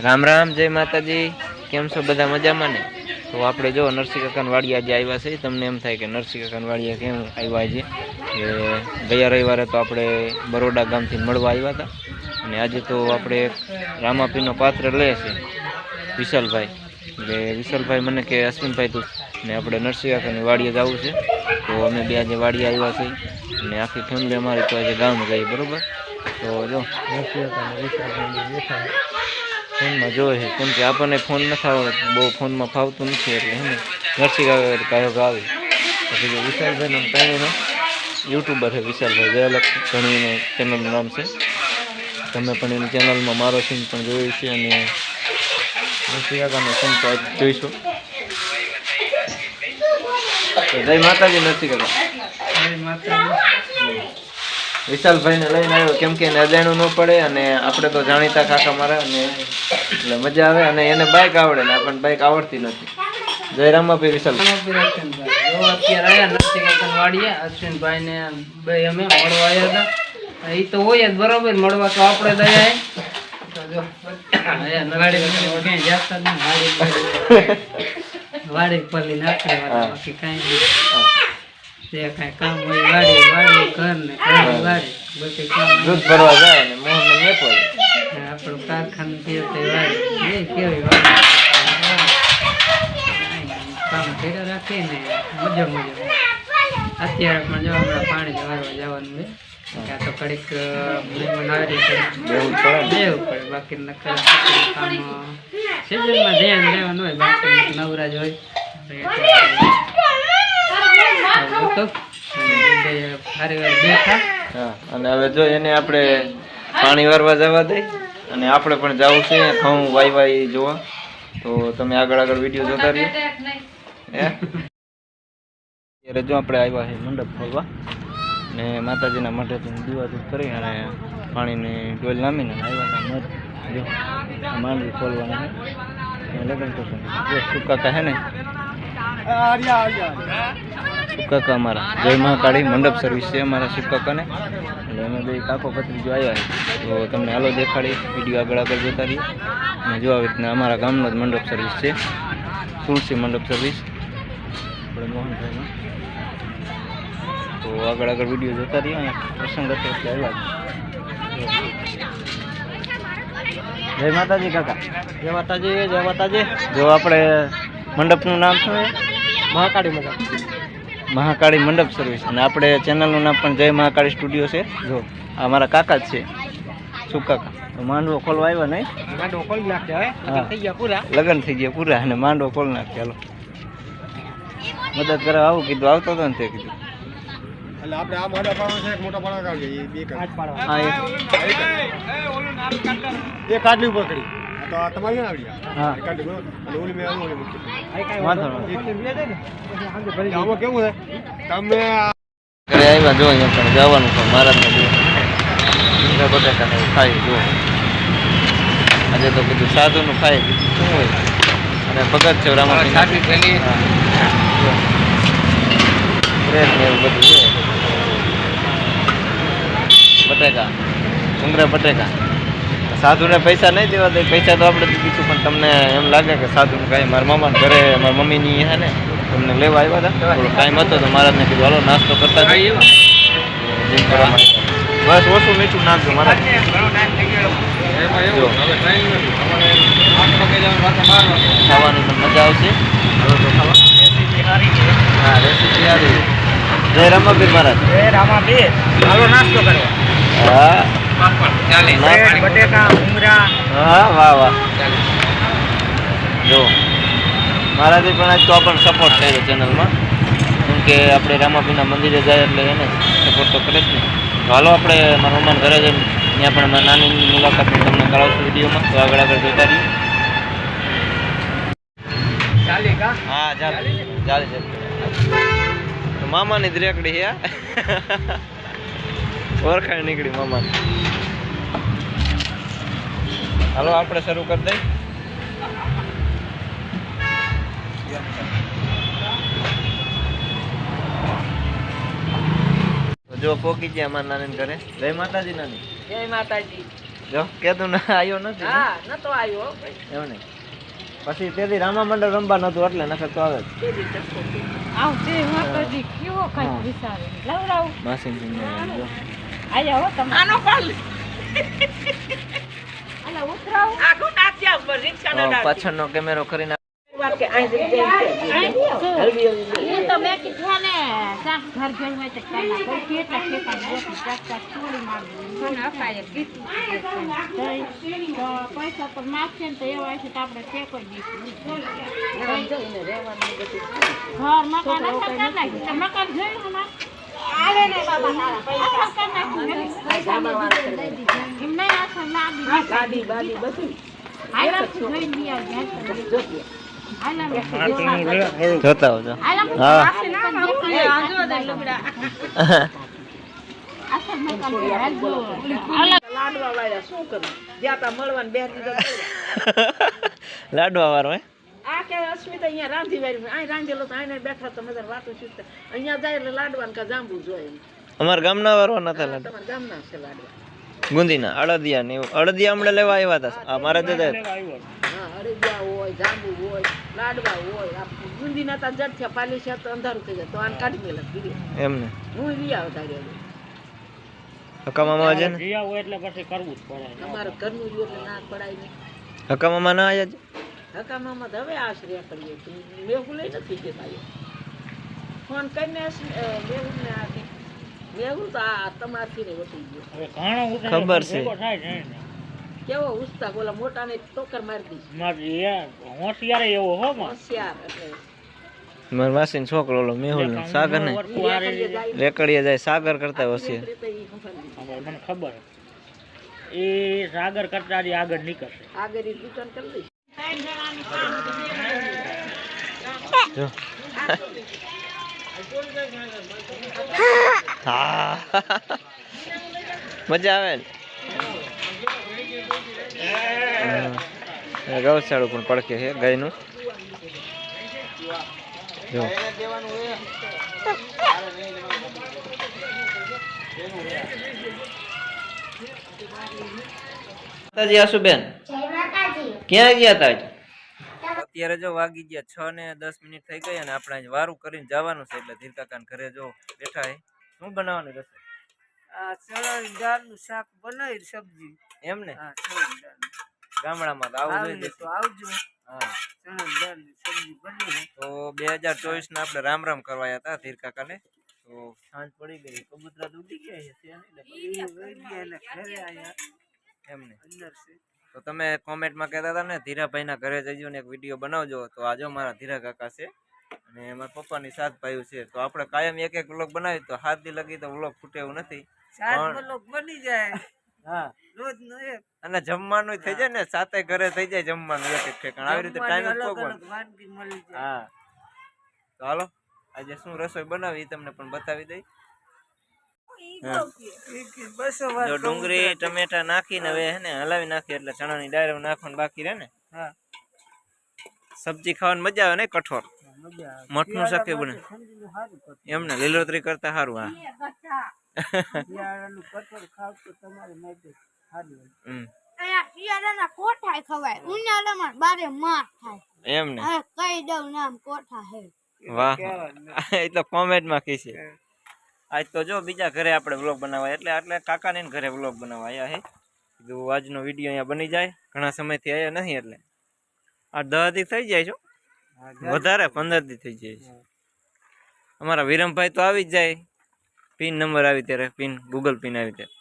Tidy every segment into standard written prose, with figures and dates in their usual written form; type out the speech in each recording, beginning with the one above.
राम राम जय माताजी केम छो बधा मजामां ने। तो आपणे जो नरसिंह काका वाड़ी आज आव्या छे तमने एम थाय के नरसिंह काका वाड़ी केम आव्या छे के गया रविवारे तो आपणे बरोडा गामथी मळवा आव्या हता अने आज तो आपणे रामापीरनो पात्र ले छे विशालभाई એટલે વિશાલભાઈ મને કે અશ્વિનભાઈ તું ને આપણે નરસિંહ કાકાની વાડીએ જવું છે તો અમે બે આજે વાડીએ આવ્યા છે અને આખી ફેમિલી અમારી તો આજે ગામ ગઈ બરોબર। તો જો નરસિંહ કાકાને વિશાલભાઈ બેઠા ફોનમાં જોવે છે કેમ કે આપણને ફોન નથી આવડતો બહુ ફોનમાં ફાવતું નથી એટલે હે ને નરસિંહ કાકા કાયો ગાવી પછી જો વિશાલભાઈનો પહેલો યુટ્યુબર છે વિશાલભાઈ જયલક ઘણીનું ચેનલનું નામ છે તમે પણ એની ચેનલમાં મારો સીન પણ જોયું છે અને नरसिंह काका सीन तो जोईशो। जय माताजी नरसिंह काका जय माताजी। विशाल भाई ने लईने आव्यो केम के अजाण्યું न पड़े अने आपणे तो जाणीता काका मारा अने એટલે મજા આવે અને એને બાઇક આવડે ને આપણને બાઇક આવડતી નથી। જય રામાપીર વિશાલ જો અત્યારે આયા નરસિંહ કાકા વાડીએ અશ્વિનભાઈ ને બે અમે મળવા આવ્યા હતા ઈ તો હોય જ બરાબર મળવા તો આપણે દયા જો વાડી પલ્લી નાખે બાકી કઈ કામ હોય વાડી ઘર ને વાડી બધી કામ દૂધ ભરવા જાય ને મોહન ને મેપો આપણું કારખાનું વાડી કેવી વાડી કામ કર્યા રાખીએ ને મજા અત્યારે પણ જો હમણાં પાણી વારવા જવાનું છે तो कड़ीक देवू पड़े बाकी काम सीजन में ध्यान देवानुं होय बाकी नवराज होय तो सारी वार बेठा हां अने हवे जो एने आपणे पाणी वारवा जवा दे अने आपणे पण जावुं छे घऊं वाई जोवा तो तमे आगळ विडियो जोता रहो त्यारे जो आपणे आव्या छे मंडप खोलवा ने माताजीना मठेथी दीवा धूप करी अने पाणीनी डोल नामीने आव्या हता मठ जो मांडवी खोलवानी है लग्न प्रसंग जो सुकाका है ने सुकाका अमारा जय महाकाળી मंडप सर्विस है अमारा सुकाका ने એટલે અમે બે કાકો ભત્રીજો આવ્યા તો તમને હાલો દેખાડી વિડિયો આગળ જોતા રહીએ અને જો આવી રીતના અમારા ગામનો જ મંડપ સર્વિસ છે તુલસી મંડપ સર્વિસ આપણે મોહનભાઈનો तो आगळ वीडियो जोता रही प्रसंग तो जय माताजी काका जय माताजी जो अपने मंडप नाम शू है महाकाળી मंडप सर्विस अपने चेनल नाम पण जय महाकाળી स्टूडियो से जो अमारा काका ज छे सुकाका तो मांडवो खोलवा आव्या नहीं मांडवो खोल नाख्या लगन थई गया पूरा अने मांडवो खोल नाख्या चलो मदद करा आवो कीधुं आवतो तो ने कीधुं એટલે આપણે આ મોટા પાડો છે એક મોટા પાડો કાઢી એ બે કાટ પાડો હા એ કાટલી ઉપર કરી તો આ તમારી ના આવડી હા કાટલી બરોબર અને ઓલી મે ઓલી મૂકી આ કાઈ વાંધો નથી બે દે ને આંગે ભરી આમાં કેવું છે તમે ઘરે આવ્યા જો અહીંયા પણ જવાનું છે મહારાજને જો ઇન્દ્ર બટાકાને ખાઈ જો આજે તો કીધું સાધુનું ખાઈ શું હોય અને ભગત છે રામાપીર સાચી પેલી પ્રેમ ને એવું બધું છે बटेका उमरे बटेका साधु ने पैसा नहीं देवा दे पैसा तो आपणे दीधुं पण तमने एम लागे के साधु कई मार मामा घरे मार मम्मी नी है ने तमने लेवा आव्या था थोड़ो टाइम हतो तो महाराज ने कीधुं हालो नास्तो करता जाइए बस ओछुं मीठुं नाखजो महाराज खावानी पण मजा आवशे हाँ रेसिपी हारी जय रामापीर महाराज जय रामापीर हालो नास्तो करवा हाँ बटेका उमरा हाँ वाह वाह जो महाराज पण आज तो अपन सपोर्ट करे चेनल में क्योंकि अपने रामापीरना मंदिरे जाए એટલે એને સપોર્ટ તો કરે જ ને તો હાલો આપણે મારા મમ્માના ઘરે જઈને ત્યાં પણ મારા નાનીની મુલાકાત તમને કરાવશું વિડીયોમાં તો આગળ જોતા રહીએ ચાલે કા હા ચાલે तो मामा ने रेकड़ी है ओरखाण निकली मामा ने हालो आपणे शुरू कर दे જો પોકી ગયા અમારા નાની ઘરે. જય માતાજી નાની. જય માતાજી. જો કેતું ના આવ્યો નથી. હા નતો આવ્યો એવું નહીં. પછી તેથી રામા મંડળ રમવા નતું એટલે નખર તો આવે પાછળનો કેમેરો કરીને પૈસા પર માગશે ને તો એવા છે તો આપણે ફેંકી દઈશું. ઘર મકાન મકાન જોયું આવે ને બાબા જોતા હોજો. લાડવા વાળો આ કે અસ્મિતા અહીંયા રાંધી વાળી અહીં રાંધેલો તો અહીં બેઠા તો મજા વાતો શીખતા અહીંયા જાય એટલે લાડવા ને જાંબુ જોઈએ. અમારા ગામના વાળો નતા લાડવા. તમારા ગામના છે લાડવા ગુંદીના અડદિયા ને અડદિયા હમણાં લેવા આવ્યા હતા. મારા દાદા હા અડદિયા હોય જાંબુ હોય લાડવા હોય. આ ગુંદીના તા જડ છે પાલી છે તો અંધારું થઈ જાય તો આને કાઢી મેલા કીધી એમને હું લઈ આવતા રહ્યા હકામામાં છે ને એટલે પછી કરવું જ પડે. તમારે ઘરનું જ એટલે ના પડાય નહીં. હકામામાં ના આયા હકામામાં તો હવે આશરે કરીએ મેહું લઈ નથી દેતા ફોન કરીને મેહું ને આ મેહું તો આ તમારથી ને વટી ગયો. હવે ઘણો ખબર છે. થાય છે ને કેવો ઉસ્તા બોલા મોટા ને ટોકર મારી દીધી. મારી હોશિયાર એવો હો માં હોશિયાર એટલે મારા માસીનો છોકરો ઓલો મેહુલ સાગર ને રેકડીએ જાય સાગર કરતા હોશિયાર. મને ખબર એ સાગર કરતા આગળ નીકળશે. આગળ રિટર્ન કરી દઈશ. જો હા મજા આવે ને. ગૌશાળું પણ પડકે છે ગાયનું. જો માતાજી આશુબેન ક્યાં ગયા તા? અત્યારે જો વાગી ગયા 6:10 થઈ ગઈ અને આપણે અહીં વારું કરીને જવાનું છે એટલે ધીરકાકાના ઘરે જો બેઠા હે. શું બનાવવાનું રહેશે? આ ચણાની દાળનું શાક બનાવી સબ્જી એમ ને હા ચણાની દાળ ગામડામાં તો આવું જોઈએ તો આવજો. હા ચણાની દાળની સબ્જી બની તો 2024 ના આપણે રામ રામ કરવાયા હતા ધીરકાકાને. તો સાંજ પડી ગઈ કબૂતરા ઉડી ગયા છે એટલે ઘરે આયા એમને. અંદર છે. તો તમે કોમેન્ટમાં કહેતા હતા ને ધીરાભાઈના ઘરે જજો ને એક વિડીયો બનાવજો. તો આજે મારા ધીરા કાકા છે અને મારા પપ્પાની સાત ભાઈઓ છે. તો આપણે કાયમ એક એક વ્લોગ બનાવી તો 7 દી લગી તો વ્લોગ ખૂટે એવું નથી. બની જાય હા રોજ નો એક અને જમવાનું થઈ જાય ને સાતે ઘરે થઈ જાય જમવાનું એક એક ઠેકાણ. આવી રીતે ટાઈમ વાનગી મળી જાય. હા તો હાલો આજે શું રસોઈ બનાવી તમને પણ બતાવી દઈ. જો ડુંગળી ટમેટા નાખીને હવે હે ને હલાવી નાખી એટલે ચણાની દાળ નાખવાનું બાકી રહે ને. હા સબ્જી ખાવાની મજા આવે ને. કઠોર મઠનું શાક બને એમને લીલોતરી કરતા સારું. હા શિયાળાનું કઠોળ ખાવ તો તમારે માટે સારું. શિયાળાના કોઠા ખવાય ઉનાળામાં બારે માસ થાય. એમને કઈ દઉં નામ કોઠા હે. વાહ એ તો કોમેન્ટમાં કીશે. આજ તો જો બીજા ઘરે આપણે વ્લોગ બનાવવા એટલે કાકાને ઘરે વ્લોગ બનાવવા આવ્યા હે. કીધું આજનો વિડીયો અહીંયા બની જાય. ઘણા સમયથી આવ્યા નથી એટલે 8-10 દી થઈ જાય છો વધારે 15 દી થઈ જાય છે. અમારા વિરમભાઈ તો આવી જ જાય. પિન નંબર આવી ત્યારે પિન ગૂગલ પિન આવી ત્યારે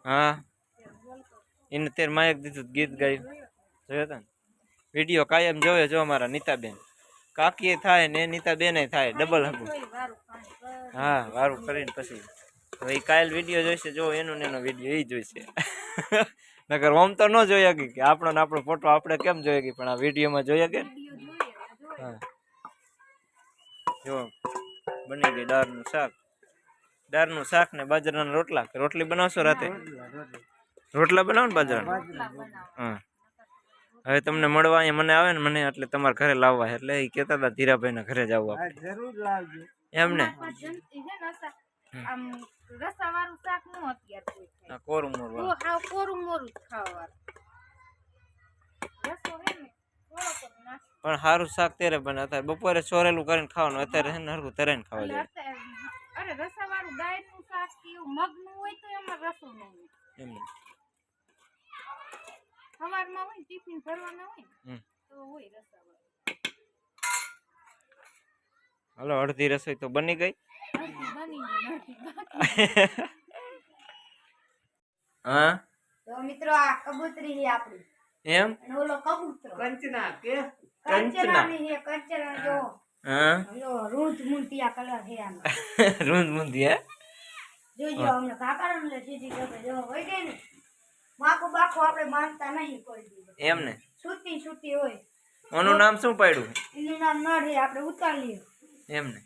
હા એને ત્યારે માયક દીધું ગીત ગાયું જોયો હતા ને. વિડીયો કાયમ જોવે જો અમારા નીતાબેન કાકી થાય ને નીતાબેન થાય ડબલ હગું. હા વારું કરીને પછી હવે કાયલ વિડીયો જોઈશે જો એનો વિડીયો એ જોઈશે. નકર ઓમ તો ન જોઈ શકી કે આપણો ફોટો આપણે કેમ જોઈ શકી પણ આ વિડીયોમાં જોઈ શકે. હા જો બની ગઈ દાળનું શાક ને બાજરાના રોટલા. રોટલી બનાવશો રાતે? રોટલા બનાવો ને બાજરાના. હા હવે તમને મળવા અહીંયા મને આવે ને મને એટલે તમારા ઘરે લાવવા એટલે એ કહેતા હતા ધીરાભાઈના ઘરે જવું આપણે. જરૂર લાવજો. એમને આમ રસા વાળું શાક નો અત્યારે કોઈ ખાય. આ કોરું મોર તો હાવ કોરું મોરું જ ખાવાનું. રસો હે ને થોડોક જ નાખી. પણ સારું શાક ત્યારે બને. અત્યારે બપોરે સોરેલું કરીને ખાવાનું, અત્યારે છે ને હરખું તરાઈને ખાવા એટલે જાય અત્યારે- અરે રસા વાળું ગાય નું શાક કે એવું મગનું હોય તો એમાં રસો ન હોય. એમને. સવારમાં હોય ને ટિફિન ભરવાના હોય ને હમ. તો હોય રસા વાળું. હાલો, અડધી રસોઈ તો બની ગઈ. બની ગયું, નથી બાકી. હા તો મિત્રો આ કબૂતરી છે આપણી એમ. અને ઓલો કબૂતરો કંચના કે કંચનાની છે. કંચના જો હા લો રૂંધ મૂંટિયા કલર છે આનો. રૂંદ મુંદી હે. જોજો અમને કાકાને લે સીધી ગમે જો હોય ગઈ ને માકો બાકો આપણે માનતા નહીં કોઈ દી. એમ ને. છૂટી છૂટી હોય ઓનું નામ શું પાડ્યું? એનું નામ નર છે આપણે ઉતારીએ. એમ ને.